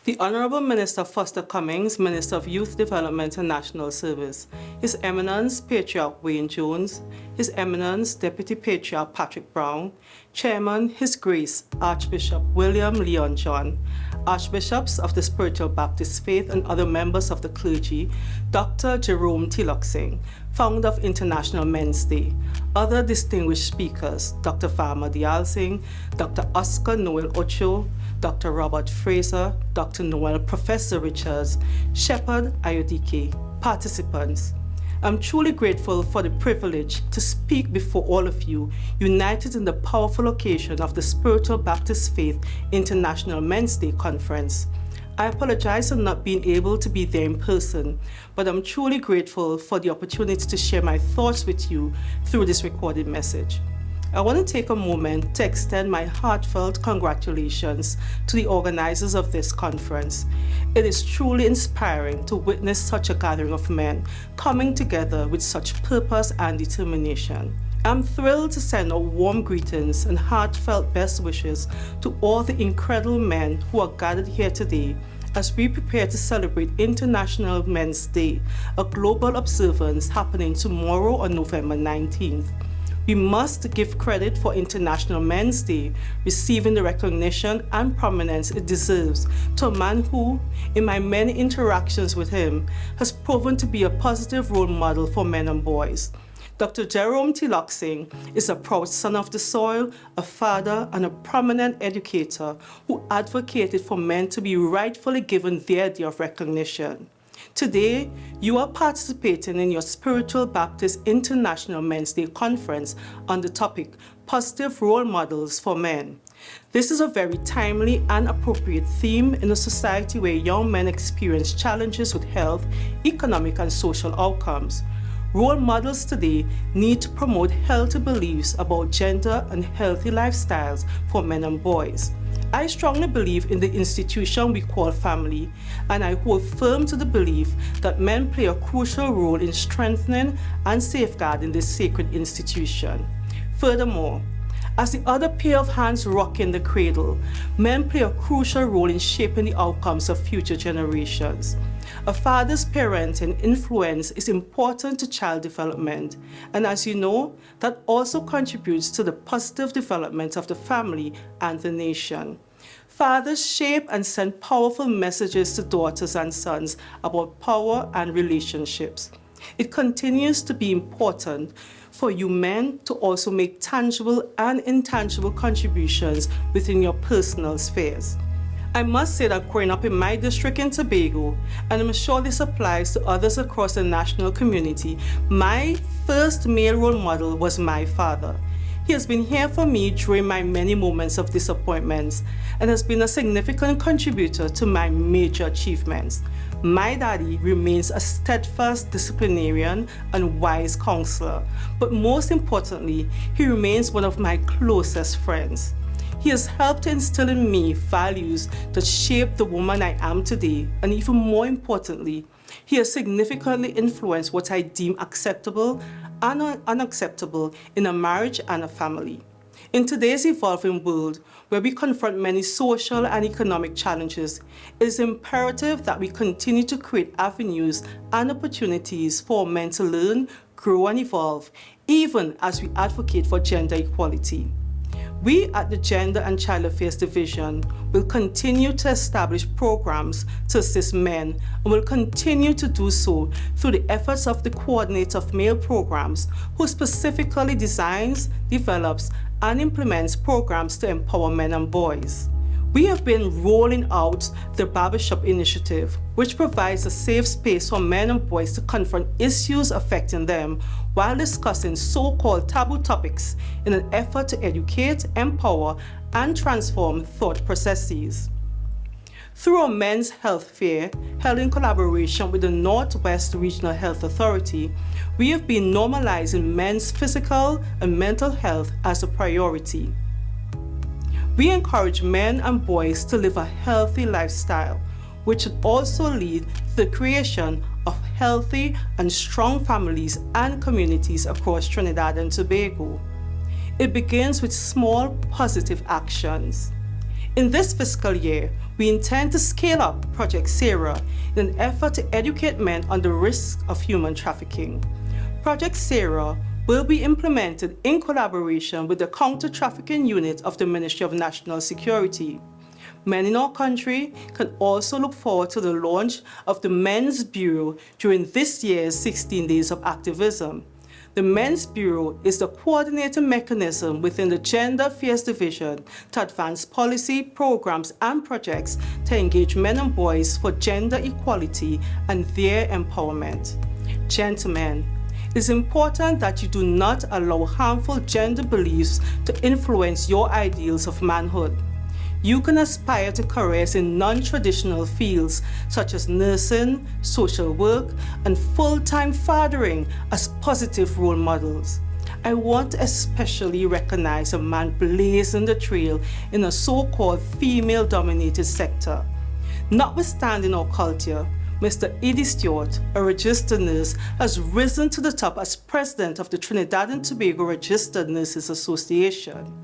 The Honourable Minister Foster Cummings, Minister of Youth Development and National Service, His Eminence Patriarch Wayne Jones, His Eminence Deputy Patriarch Patrick Brown, Chairman His Grace Archbishop William Leon John, Archbishops of the Spiritual Baptist Faith and other members of the clergy, Dr. Jerome Tiloksing, founder of International Men's Day, other distinguished speakers, Dr. Fama Dial Singh, Dr. Oscar Noel Ocho, Dr. Robert Fraser, Dr. Noel Professor Richards, Shepherd Ayodike, participants. I'm truly grateful for the privilege to speak before all of you, united in the powerful occasion of the Spiritual Baptist Faith International Men's Day Conference. I apologize for not being able to be there in person, but I'm truly grateful for the opportunity to share my thoughts with you through this recorded message. I want to take a moment to extend my heartfelt congratulations to the organizers of this conference. It is truly inspiring to witness such a gathering of men coming together with such purpose and determination. I'm thrilled to send out warm greetings and heartfelt best wishes to all the incredible men who are gathered here today as we prepare to celebrate International Men's Day, a global observance happening tomorrow on November 19th. We must give credit for International Men's Day receiving the recognition and prominence it deserves to a man who, in my many interactions with him, has proven to be a positive role model for men and boys. Dr. Jerome Tiloksing is a proud son of the soil, a father, and a prominent educator who advocated for men to be rightfully given their day of recognition. Today, you are participating in your Spiritual Baptist International Men's Day Conference on the topic, Positive Role Models for Men. This is a very timely and appropriate theme in a society where young men experience challenges with health, economic, and social outcomes. Role models today need to promote healthy beliefs about gender and healthy lifestyles for men and boys. I strongly believe in the institution we call family, and I hold firm to the belief that men play a crucial role in strengthening and safeguarding this sacred institution. Furthermore, as the other pair of hands rock in the cradle, men play a crucial role in shaping the outcomes of future generations. A father's parenting influence is important to child development, and as you know, that also contributes to the positive development of the family and the nation. Fathers shape and send powerful messages to daughters and sons about power and relationships. It continues to be important for you men to also make tangible and intangible contributions within your personal spheres. I must say that growing up in my district in Tobago, and I'm sure this applies to others across the national community, my first male role model was my father. He has been here for me during my many moments of disappointments and has been a significant contributor to my major achievements. My daddy remains a steadfast disciplinarian and wise counselor, but most importantly, he remains one of my closest friends. He has helped to instill in me values that shape the woman I am today, and even more importantly, he has significantly influenced what I deem acceptable and unacceptable in a marriage and a family. In today's evolving world, where we confront many social and economic challenges, it is imperative that we continue to create avenues and opportunities for men to learn, grow, and evolve, even as we advocate for gender equality. We at the Gender and Child Affairs Division will continue to establish programs to assist men and will continue to do so through the efforts of the Coordinator of Male Programs, who specifically designs, develops, and implements programs to empower men and boys. We have been rolling out the Barbershop Initiative, which provides a safe space for men and boys to confront issues affecting them while discussing so-called taboo topics in an effort to educate, empower, and transform thought processes. Through a men's health fair held in collaboration with the Northwest Regional Health Authority, we have been normalizing men's physical and mental health as a priority. We encourage men and boys to live a healthy lifestyle, which should also lead to the creation of healthy and strong families and communities across Trinidad and Tobago. It begins with small positive actions. In this fiscal year, we intend to scale up Project Sarah in an effort to educate men on the risks of human trafficking. Project Sarah will be implemented in collaboration with the Counter-Trafficking Unit of the Ministry of National Security. Men in our country can also look forward to the launch of the Men's Bureau during this year's 16 Days of Activism. The Men's Bureau is the coordinating mechanism within the Gender Affairs Division to advance policy, programs, and projects to engage men and boys for gender equality and their empowerment. Gentlemen, it is important that you do not allow harmful gender beliefs to influence your ideals of manhood. You can aspire to careers in non-traditional fields such as nursing, social work, and full-time fathering as positive role models. I want to especially recognize a man blazing the trail in a so-called female-dominated sector. Notwithstanding our culture, Mr. Edie Stewart, a registered nurse, has risen to the top as president of the Trinidad and Tobago Registered Nurses Association.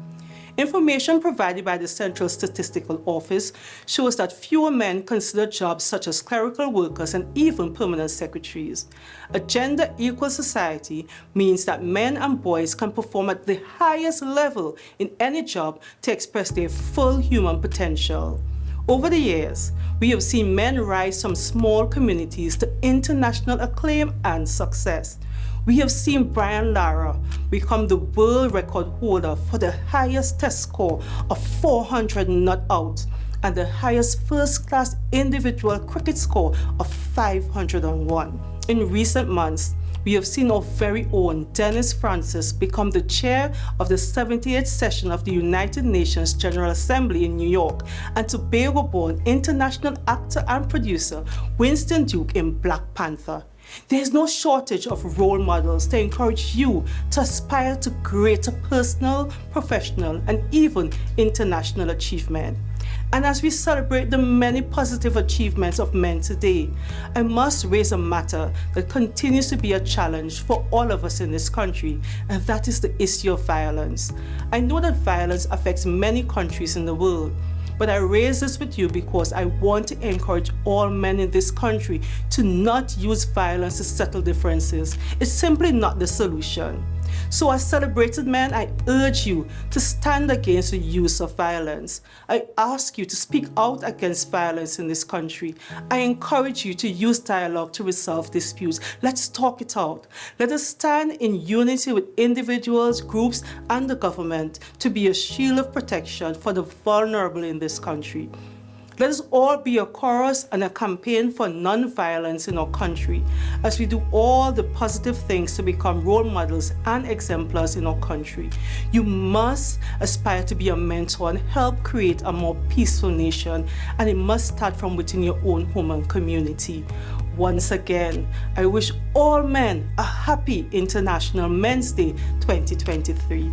Information provided by the Central Statistical Office shows that fewer men consider jobs such as clerical workers and even permanent secretaries. A gender-equal society means that men and boys can perform at the highest level in any job to express their full human potential. Over the years, we have seen men rise from small communities to international acclaim and success. We have seen Brian Lara become the world record holder for the highest test score of 400 not out and the highest first-class individual cricket score of 501. In recent months, we have seen our very own Dennis Francis become the chair of the 78th session of the United Nations General Assembly in New York, and Tobago-born international actor and producer Winston Duke in Black Panther. There is no shortage of role models to encourage you to aspire to greater personal, professional, and even international achievement. And as we celebrate the many positive achievements of men today, I must raise a matter that continues to be a challenge for all of us in this country, and that is the issue of violence. I know that violence affects many countries in the world, but I raise this with you because I want to encourage all men in this country to not use violence to settle differences. It's simply not the solution. So as celebrated men, I urge you to stand against the use of violence. I ask you to speak out against violence in this country. I encourage you to use dialogue to resolve disputes. Let's talk it out. Let us stand in unity with individuals, groups, and the government to be a shield of protection for the vulnerable in this country. Let us all be a chorus and a campaign for non-violence in our country as we do all the positive things to become role models and exemplars in our country. You must aspire to be a mentor and help create a more peaceful nation, and it must start from within your own home and community. Once again, I wish all men a happy International Men's Day 2023.